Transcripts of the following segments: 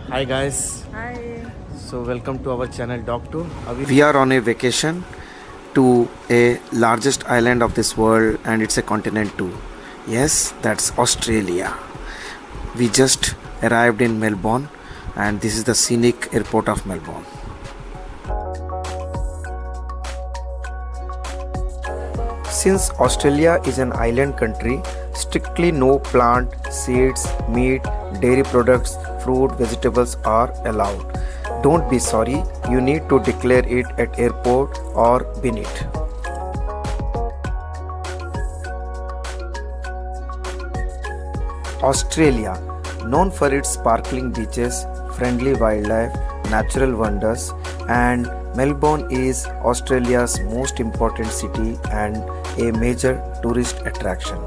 Hi guys. Hi. So welcome to our channel Dog Tour. We are on a vacation to a largest island of this world, and it's a continent too. Yes, that's Australia. We just arrived in Melbourne, and this is the scenic airport of Melbourne. Since Australia is an island country, strictly no plant, seeds, meat, dairy products, fruit, vegetables are allowed. Don't be sorry, you need to declare it at airport or bin it. Australia, known for its sparkling beaches, friendly wildlife, natural wonders, and Melbourne is Australia's most important city and a major tourist attraction.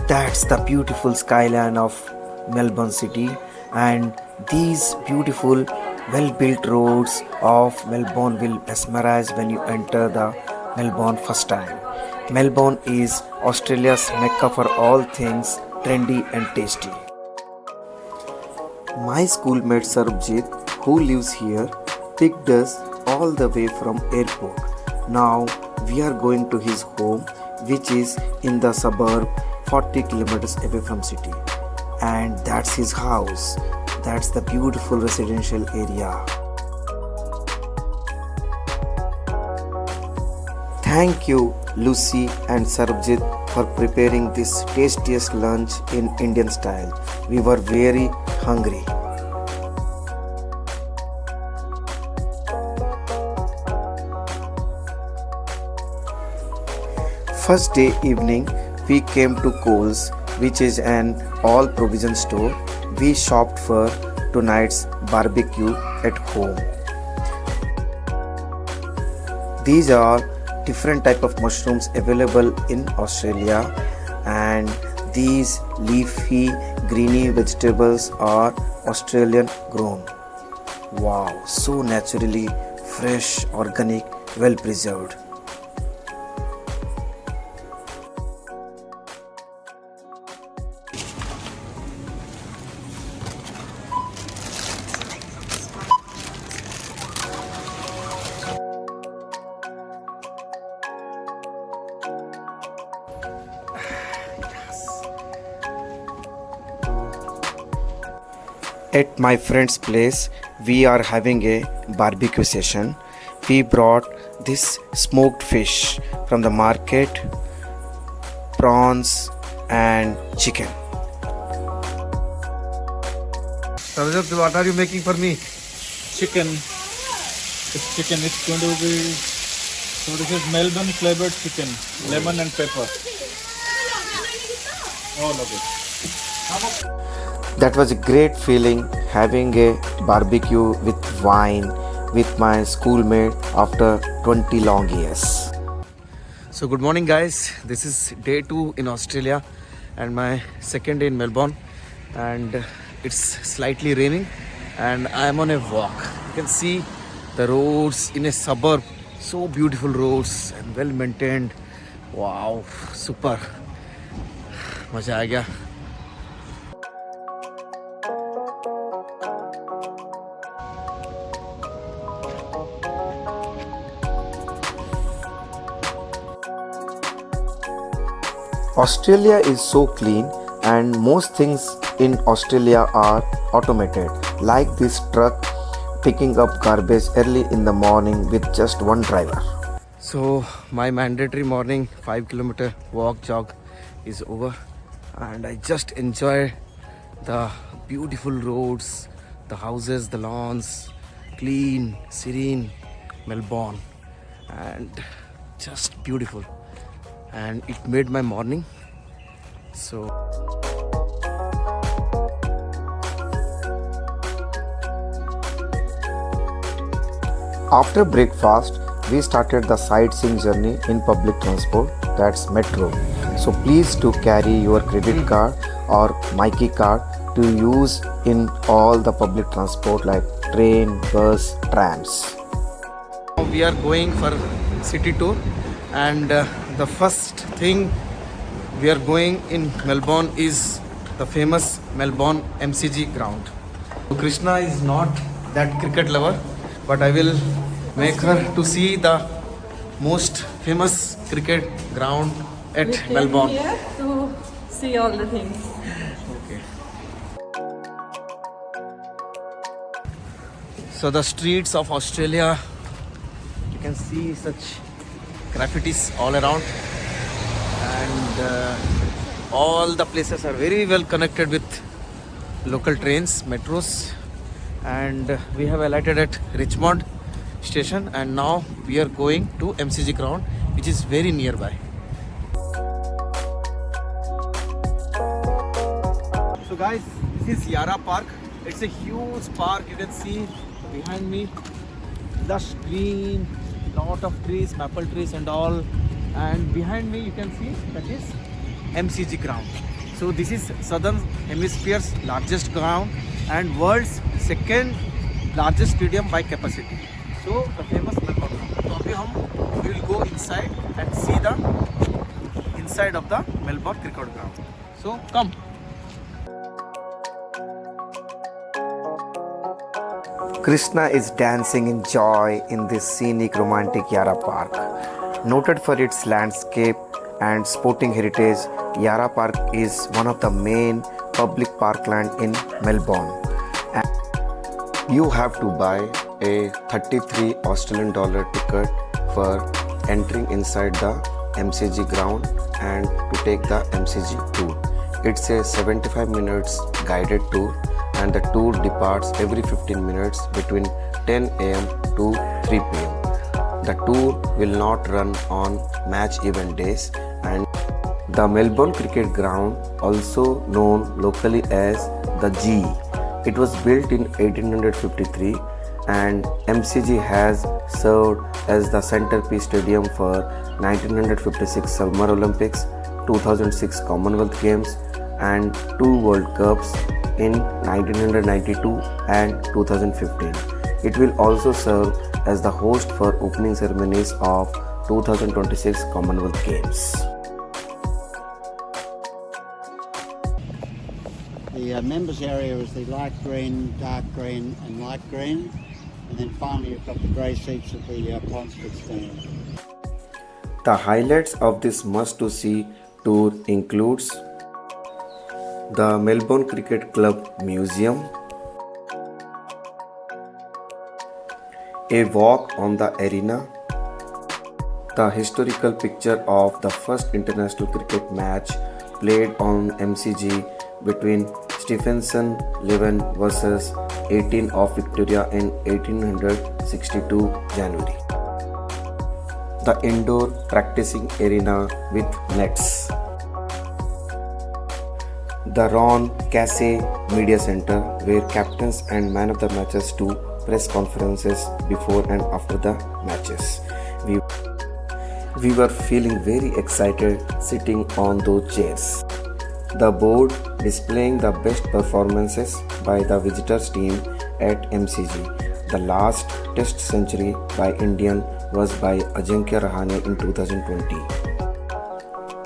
That's the beautiful skyline of Melbourne city, and these beautiful well-built roads of Melbourne will mesmerize when you enter the Melbourne first time. Melbourne is Australia's mecca for all things trendy and tasty. My schoolmate Sarabjit, who lives here, picked us all the way from airport. Now we are going to his home, which is in the suburb 40 kilometers away from city. And that's his house. That's the beautiful residential area. Thank you, Lucy and Sarabjit, for preparing this tastiest lunch in Indian style. We were very hungry. First day evening, we came to Coles, which is an all provision store. We shopped for tonight's barbecue at home. These are different type of mushrooms available in Australia, and these leafy greeny vegetables are Australian grown. Wow, so naturally fresh, organic, well preserved. At my friend's place, we are having a barbecue session. We brought this smoked fish from the market, prawns, and chicken. Sarojat, what are you making for me? Chicken. It's chicken. It's going to be. So this is Melbourne flavored chicken, lemon and pepper. All of it. That was a great feeling having a barbecue with wine with my schoolmate after 20 long years. So good morning guys. This is day 2 in Australia and my second day in Melbourne, and it's slightly raining and I am on a walk. You can see the roads in a suburb, so beautiful roads and well maintained. Wow, super. मजा आ गया. Australia is so clean, and most things in Australia are automated, like this truck picking up garbage early in the morning with just one driver. So my mandatory morning 5-kilometer walk jog is over, and I just enjoy the beautiful roads, the houses, the lawns, clean, serene Melbourne, and just beautiful. And it made my morning. So After breakfast, we started the sightseeing journey in public transport, that's metro. So please do carry your credit card or Mikey card to use in all the public transport like train, bus, trams. now we are going for city tour, and the first thing we are going in Melbourne is the famous Melbourne MCG ground. Krishna is not that cricket lover, but I will make her to see the most famous cricket ground at We came Melbourne. here to see all the things. Okay. So the streets of Australia, you can see such graffitis all around, and all the places are very well connected with local trains, metros, and we have alighted at Richmond station, and now we are going to MCG ground, which is very nearby. So guys, this is Yarra Park. It's a huge park. You can see behind me lush green, lot of trees, maple trees and all, and behind me you can see that is MCG ground. So this is Southern Hemisphere's largest ground and world's second largest stadium by capacity. So the famous Melbourne ground. So अभी हम we will go inside and see the inside of the Melbourne cricket ground. So come. Krishna is dancing in joy in this scenic romantic Yarra Park. Noted for its landscape and sporting heritage, Yarra Park is one of the main public parkland in Melbourne. And you have to buy a 33 Australian dollar ticket for entering inside the MCG ground and to take the MCG tour. It's a 75 minutes guided tour, and the tour departs every 15 minutes between 10 am to 3 pm. The tour will not run on match event days, and the Melbourne Cricket Ground, also known locally as the G. It was built in 1853, and MCG has served as the centerpiece stadium for 1956 Summer Olympics, 2006 Commonwealth Games, and 2 World Cups in 1992 and 2015. It will also serve as the host for opening ceremonies of 2026 Commonwealth Games. The members area is the light green, dark green and light green, and then finally you've got the grey seats at the Ponsford stand. The highlights of this must-to-see tour includes the Melbourne Cricket Club Museum, a walk on the arena, the historical picture of the first international cricket match played on MCG between Stephenson 11 vs 18 of Victoria in 1862 January, the indoor practicing arena with nets, the Ron Cassay Media Center, where captains and man of the matches do press conferences before and after the matches. We were feeling very excited sitting on those chairs. The board displaying the best performances by the visitors team at MCG. The last test century by Indian was by Ajinkya Rahane in 2020.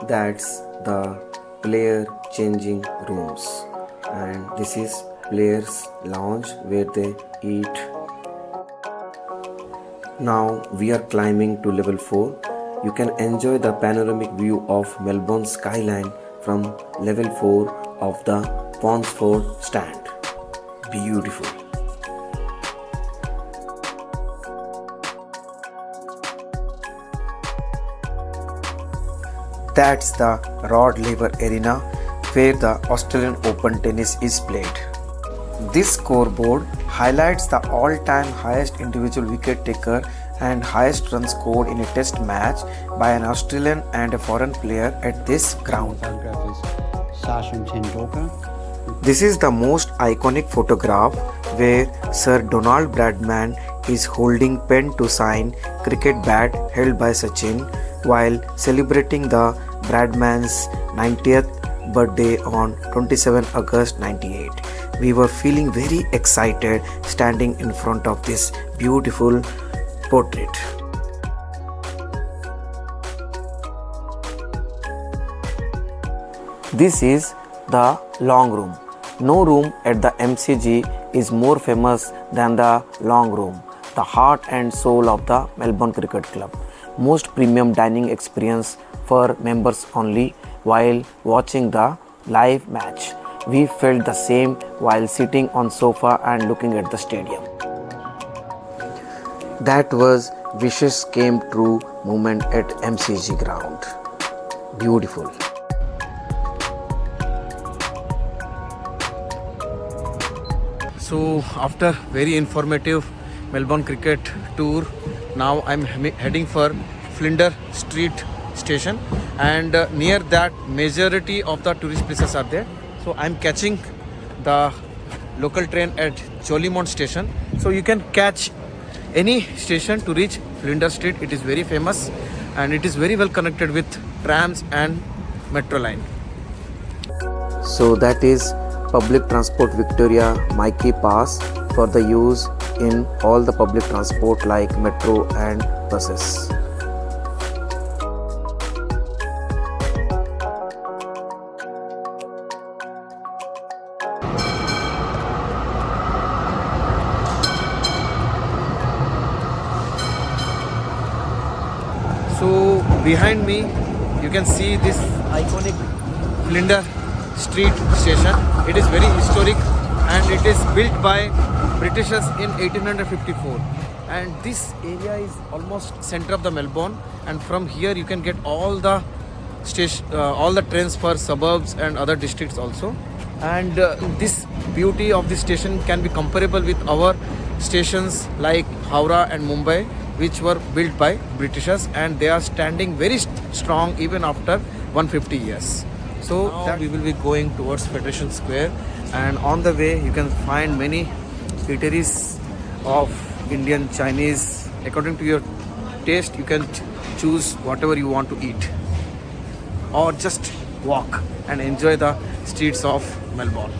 That's the player changing rooms, and this is players lounge where they eat. Now we are climbing to level 4. You can enjoy the panoramic view of Melbourne skyline from level 4 of the Ponsford stand. Beautiful. That's the Rod Laver Arena where the Australian Open tennis is played. This scoreboard highlights the all-time highest individual wicket taker and highest runs scored in a test match by an Australian and a foreign player at this ground. Photograph is Sachin Tendulkar. This is the most iconic photograph where Sir Donald Bradman is holding pen to sign cricket bat held by Sachin while celebrating the Bradman's 90th birthday on 27 August 98. We were feeling very excited standing in front of this beautiful portrait. This is the long room. No room at the MCG is more famous than the long room, the heart and soul of the Melbourne Cricket Club. Most premium dining experience for members only while watching the live match. We felt the same while sitting on sofa and looking at the stadium. That was wishes came true moment at MCG ground. Beautiful. So after very informative Melbourne cricket tour, now I'm heading for Flinders Street station, and near that majority of the tourist places are there. So I'm catching the local train at Jolimont station. So you can catch any station to reach Flinders Street. It is very famous and it is very well connected with trams and metro line. So that is Public Transport Victoria Mikey Pass for the use in all the public transport like metro and buses. So behind me you can see this iconic Flinders Street station. It is very historic and it is built by Britishers in 1854, and this area is almost center of the Melbourne, and from here you can get all the trains for suburbs and other districts also. And this beauty of this station can be comparable with our stations like Yarra and Mumbai, which were built by Britishers, and they are standing very strong even after 150 years. So now we will be going towards Federation Square, and on the way you can find many eateries of Indian, Chinese. According to your taste, you can choose whatever you want to eat, or just walk and enjoy the streets of Melbourne.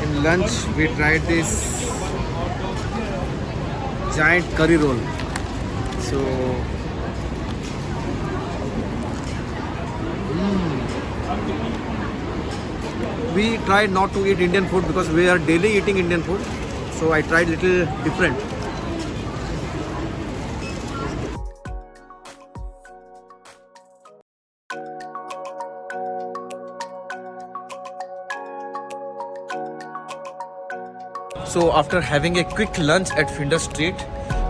In lunch, we tried this giant curry roll. So, we tried not to eat Indian food because we are daily eating Indian food. So I tried little different. So after having a quick lunch at Flinders Street,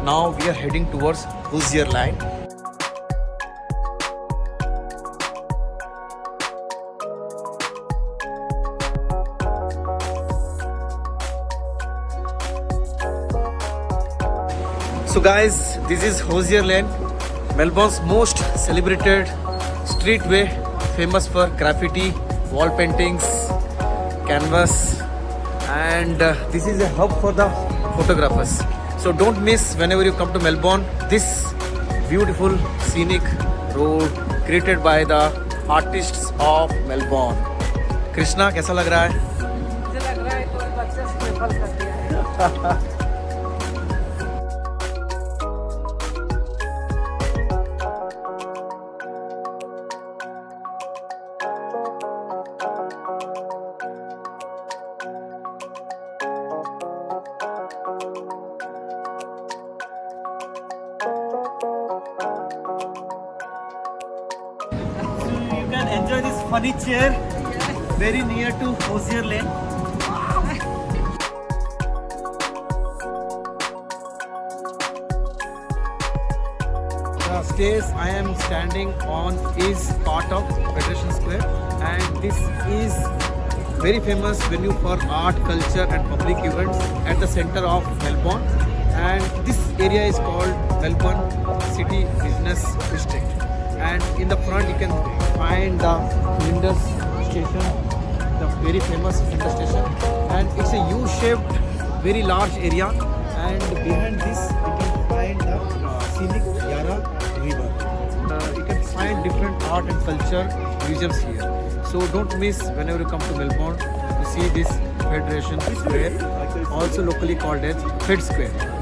now we are heading towards Hoosier Line. So guys, this is Hoosier Lane, Melbourne's most celebrated streetway, famous for graffiti, wall paintings, canvas, and this is a hub for the photographers. So don't miss whenever you come to Melbourne this beautiful scenic road created by the artists of Melbourne. Krishna, कैसा लग रहा है? मुझे लग रहा है कोई बच्चा स्क्रिबल कर दिया है. You can enjoy this funny chair very near to Hoosier Lane. The stairs I am standing on is part of Federation Square, and this is very famous venue for art, culture and public events at the center of Melbourne. And this area is called Melbourne City Business District. And in the front you can find the Flinders station, the very famous Flinders station, and it's a U-shaped very large area, and behind this you can find the scenic Yarra river. You can find different art and culture museums here. So don't miss whenever you come to Melbourne to see this Federation Square, also locally called as Fed Square.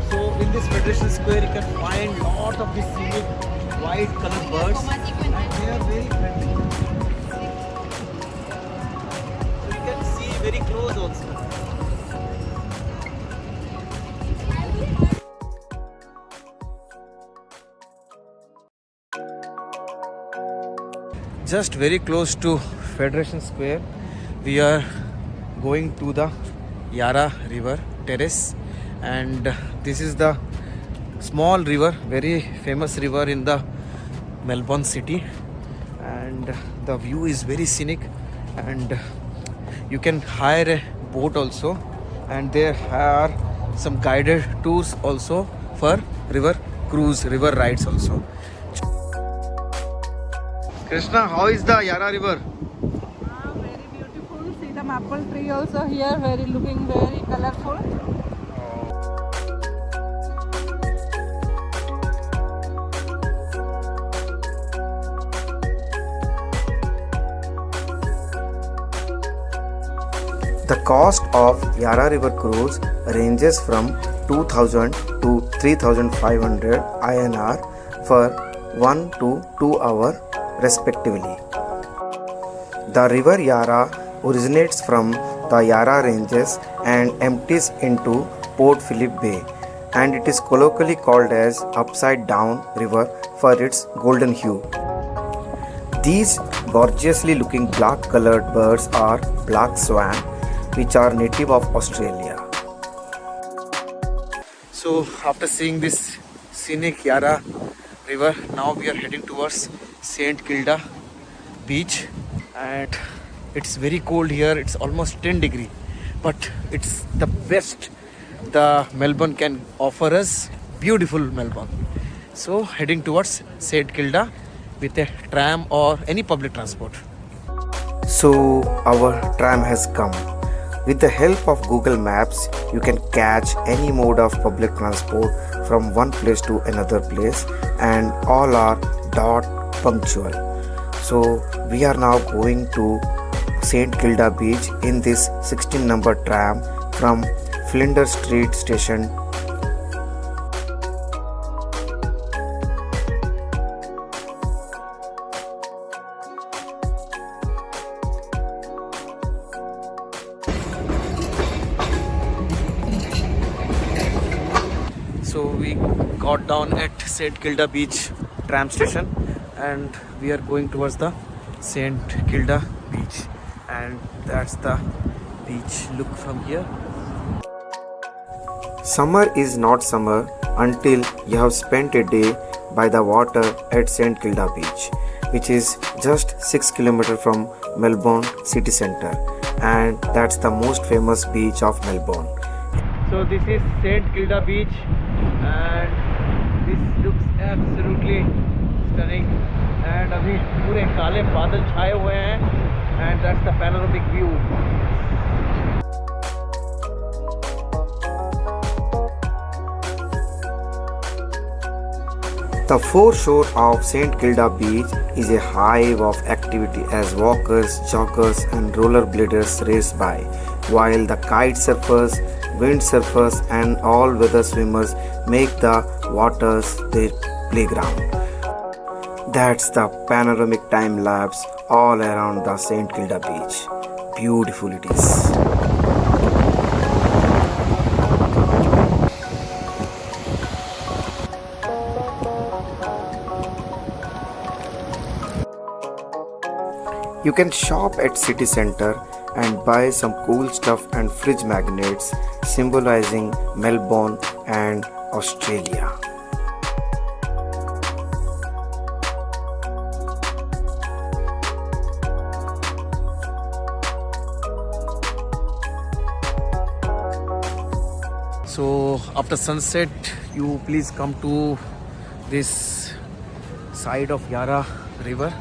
So in in this Federation Square you can find lot of these scenic white colored birds and they are very friendly. So you can see very close also. Just very close to Federation Square, we are going to the Yarra River terrace, and this is the small river, very famous river in the Melbourne city, and the view is very scenic, and you can hire a boat also, and there are some guided tours also for river cruise, river rides also. Krishna, how is the Yarra River? Very beautiful. See the maple tree also here, looking very colorful. The cost of Yarra River cruise ranges from 2000 to 3500 INR for 1 to 2 hour respectively. The river Yarra originates from the Yarra ranges and empties into Port Phillip Bay, and it is colloquially called as upside down river for its golden hue. These gorgeously looking black colored birds are black swan, which are native of Australia. So after seeing this scenic Yarra River, now we are heading towards St. Kilda beach, and it's very cold here. It's almost 10 degree, but it's the best the Melbourne can offer us. Beautiful Melbourne. So heading towards St. Kilda with a tram or any public transport. So our tram has come. With the help of Google Maps, you can catch any mode of public transport from one place to another place, and all are dot punctual. So we are now going to St. Kilda beach in this 16 number tram from Flinders Street station. So we got down at St. Kilda beach tram station, and we are going towards the St. Kilda beach, and that's the beach look from here. Summer is not summer until you have spent a day by the water at St. Kilda beach, which is just 6 km from Melbourne city centre, and that's the most famous beach of Melbourne. So this is St. Kilda beach, and this looks absolutely stunning, and अभी पूरे काले बादल छाए हुए हैं, and that's the panoramic view. The foreshore of St. Kilda beach is a hive of activity as walkers, joggers and rollerbladers race by, while the kite surfers, windsurfers and all-weather swimmers make the waters their playground. That's the panoramic time lapse all around the St. Kilda beach. Beautiful it is. You can shop at city centre and buy some cool stuff and fridge magnets symbolizing Melbourne and Australia. So after sunset, you please come to this side of Yarra River,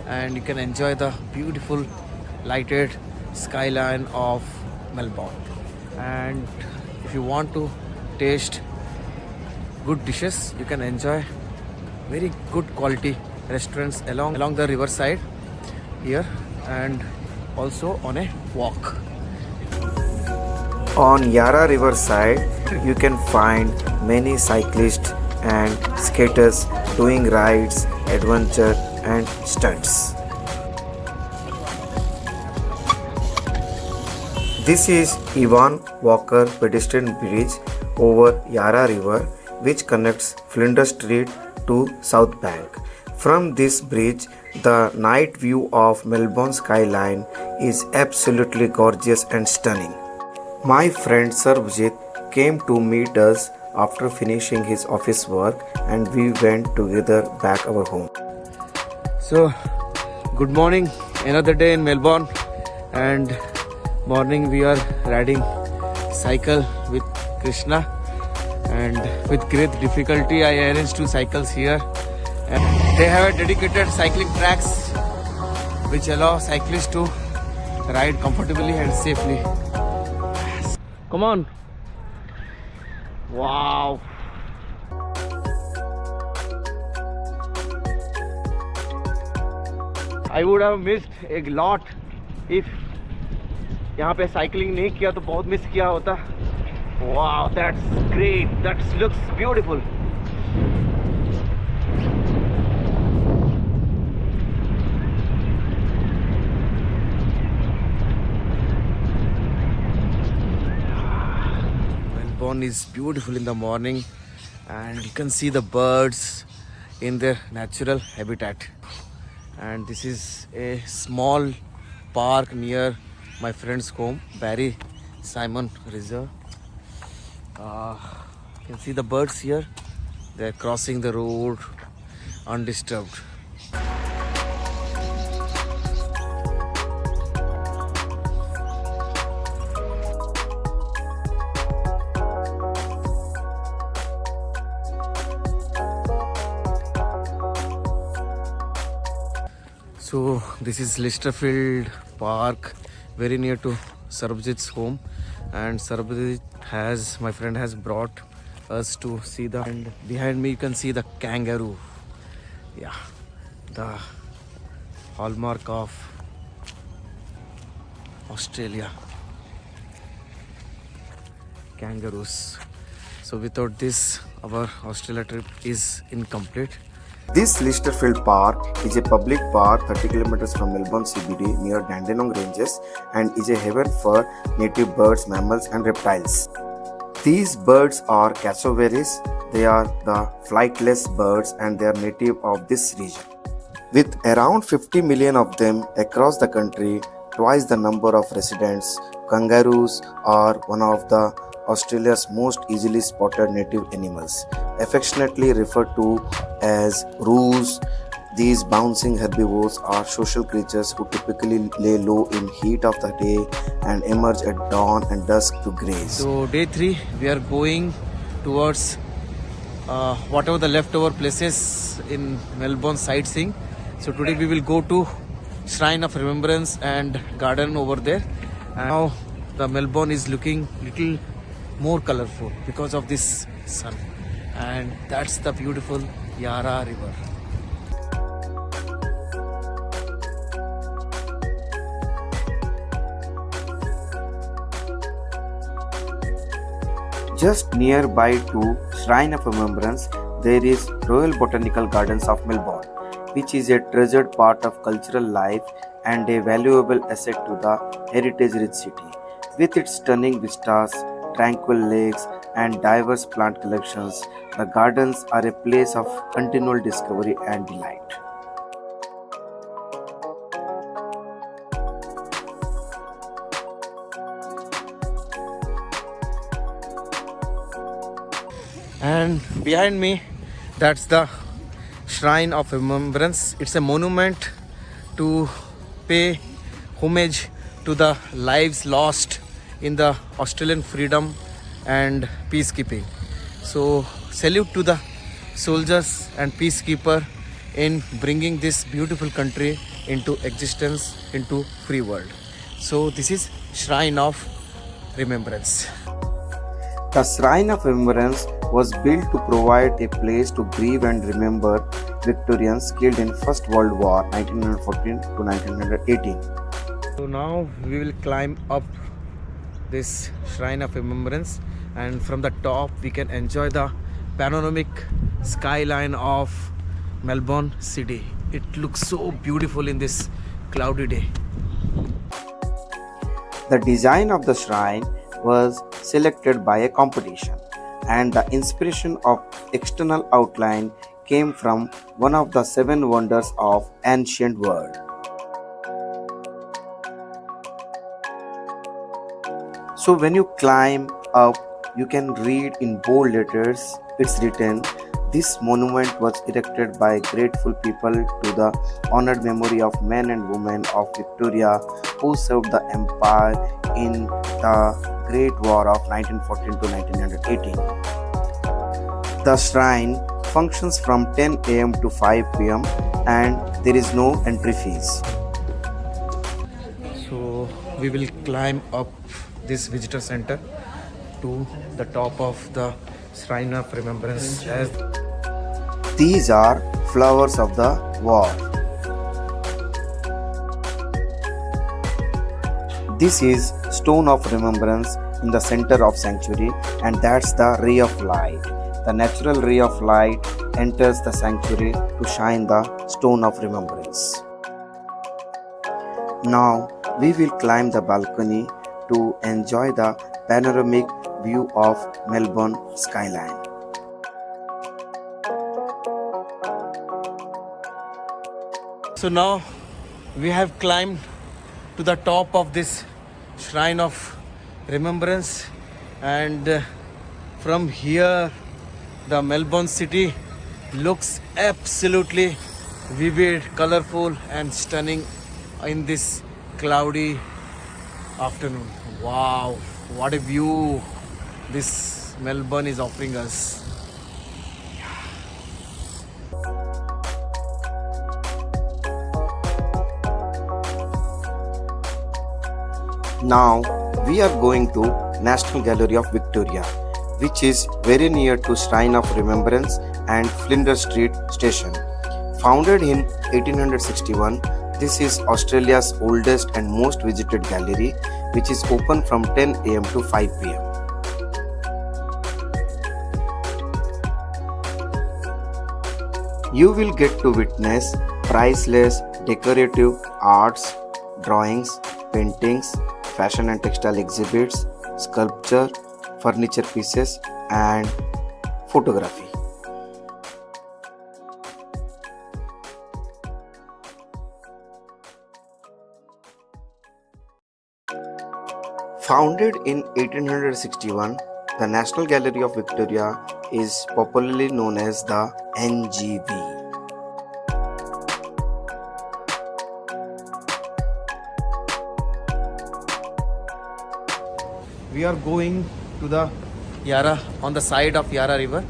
and you can enjoy the beautiful lighted skyline of Melbourne. And if you want to taste good dishes, you can enjoy very good quality restaurants along the riverside here, and also on a walk. On Yarra River side, you can find many cyclists and skaters doing rides, adventure and stunts. This is Ivan Walker pedestrian bridge over Yarra River which connects Flinders Street to South Bank. From this bridge, the night view of Melbourne skyline is absolutely gorgeous and stunning. My friend Sarvjit came to meet us after finishing his office work and we went together back our home. So, good morning, another day in Melbourne, and morning we are riding cycle with Krishna, and with great difficulty I arranged 2 cycles here. And they have a dedicated cycling tracks which allow cyclists to ride comfortably and safely. Come on. Wow. I would have missed a lot if यहाँ पे cycling नहीं किया तो बहुत miss किया होता. Wow, that's great. That looks beautiful. Melbourne is beautiful in the morning, and you can see the birds in their natural habitat. And this is a small park near my friend's home, Barry Simon Reserve. You can see the birds here. They're crossing the road undisturbed. So this is Listerfield Park, very near to Sarabjit's home, and Sarabjit my friend has brought us to see the, and behind me you can see the kangaroo. Yeah, the hallmark of Australia, kangaroos. So without this, our Australia trip is incomplete. This Listerfield Park is a public park 30 kilometers from Melbourne CBD near Dandenong Ranges and is a haven for native birds, mammals and reptiles. These birds are cassowaries. They are the flightless birds and they are native of this region. With around 50 million of them across the country, twice the number of residents, kangaroos are one of the Australia's most easily spotted native animals, affectionately referred to as roos. These bouncing herbivores are social creatures who typically lay low in heat of the day and emerge at dawn and dusk to graze. So day 3 we are going towards whatever the leftover places in Melbourne sightseeing. So today we will go to Shrine of Remembrance and garden over there. And now the Melbourne is looking little more colorful because of this sun, and that's the beautiful Yarra River. Just nearby to Shrine of Remembrance, there is Royal Botanical Gardens of Melbourne, which is a treasured part of cultural life and a valuable asset to the heritage-rich city. With its stunning vistas, tranquil lakes and diverse plant collections, the gardens are a place of continual discovery and delight. And behind me, that's the Shrine of Remembrance. It's a monument to pay homage to the lives lost in the Australian freedom and peacekeeping. So salute to the soldiers and peacekeeper in bringing this beautiful country into existence, into free world. So this is Shrine of Remembrance. The Shrine of Remembrance was built to provide a place to grieve and remember Victorians killed in First World War 1914 to 1918. So now we will climb up this Shrine of Remembrance, and from the top we can enjoy the panoramic skyline of Melbourne city. It looks so beautiful in this cloudy day. The design of the shrine was selected by a competition, and the inspiration of external outline came from one of the 7 wonders of ancient world. So when you climb up, you can read in bold letters, it's written, "This monument was erected by grateful people to the honored memory of men and women of Victoria who served the empire in the Great War of 1914 to 1918. The shrine functions from 10 am to 5 pm and there is no entry fees. So we will climb up this visitor center to the top of the Shrine of Remembrance. These are flowers of the war. This is stone of remembrance in the center of sanctuary, and that's the ray of light. The natural ray of light enters the sanctuary to shine the stone of remembrance. Now we will climb the balcony to enjoy the panoramic view of Melbourne skyline. So now we have climbed to the top of this Shrine of Remembrance, and from here the Melbourne city looks absolutely vivid, colorful and stunning in this cloudy afternoon. Wow, what a view this Melbourne is offering us. Now we are going to National Gallery of Victoria, which is very near to Shrine of Remembrance and Flinders Street Station. Founded in 1861, this is Australia's oldest and most visited gallery, which is open from 10 am to 5 pm. You will get to witness priceless decorative arts, drawings, paintings, fashion and textile exhibits, sculpture, furniture pieces and photography. Founded in 1861, the National Gallery of Victoria is popularly known as the NGV. We are going to the Yarra, on the side of Yarra River.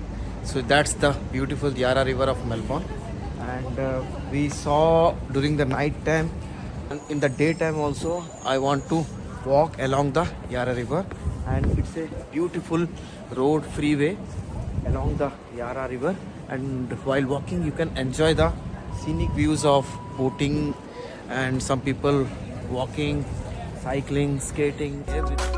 So that's the beautiful Yarra River of Melbourne. And we saw during the night time and in the daytime also, I want to walk along the Yarra River, and it's a beautiful road freeway along the Yarra River, and while walking you can enjoy the scenic views of boating and some people walking, cycling, skating, everything.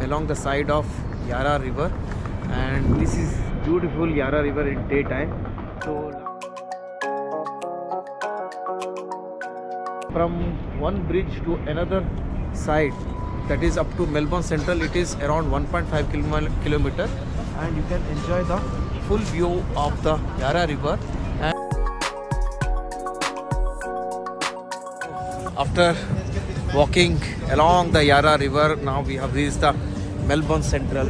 Along the side of Yarra River, and this is beautiful Yarra River in daytime. So from one bridge to another side, that is up to Melbourne Central, it is around 1.5 kilometer, and you can enjoy the full view of the Yarra River. And after walking along the Yarra River, now we have reached the Melbourne Central,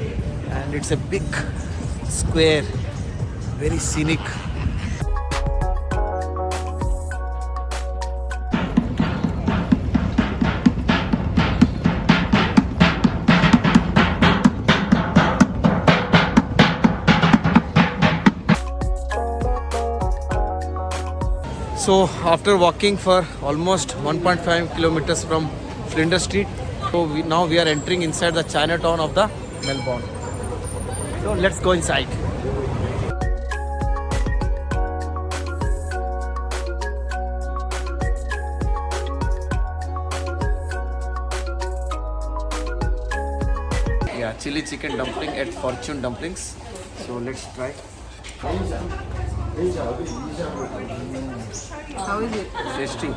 and it's a big square, very scenic. So after walking for almost 1.5 kilometers from Flinders Street, so now we are entering inside the Chinatown of the Melbourne. So let's go inside. Yeah, chili chicken dumpling at Fortune Dumplings. So let's try. How is it? Tasty.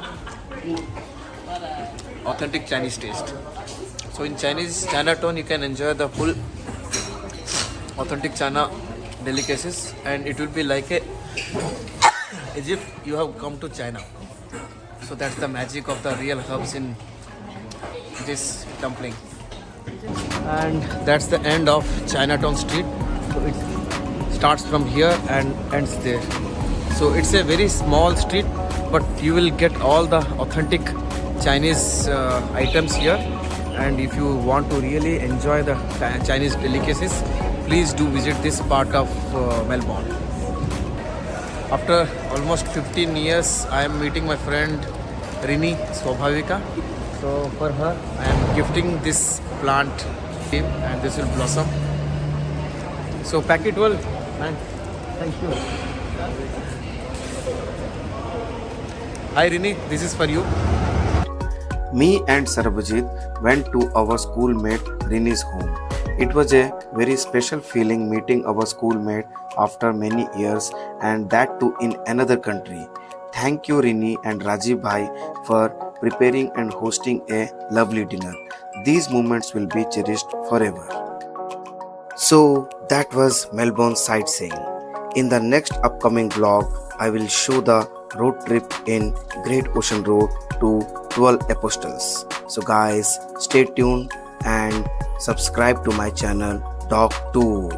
Authentic Chinese taste. So in Chinatown you can enjoy the full authentic China delicacies, and it will be like as if you have come to China. So that's the magic of the real herbs in this dumpling. And that's the end of Chinatown street. So it starts from here and ends there. So it's a very small street, but you will get all the authentic Chinese items here. And if you want to really enjoy the Chinese delicacies, please do visit this part of Melbourne. After almost 15 years, I am meeting my friend Rini Swabhavika. So for her, I am gifting this plant to him, and this will blossom. So pack it well, man. Thank you. Hi Rini, this is for you. Me and Sarabajit went to our schoolmate Rini's home. It was a very special feeling meeting our schoolmate after many years, and that too in another country. Thank you Rini and Rajiv Bhai for preparing and hosting a lovely dinner. These moments will be cherished forever. So that was Melbourne sightseeing. In the next upcoming vlog, I will show the road trip in Great Ocean Road to 12 Apostles. So guys, stay tuned and subscribe to my channel Dog Tour.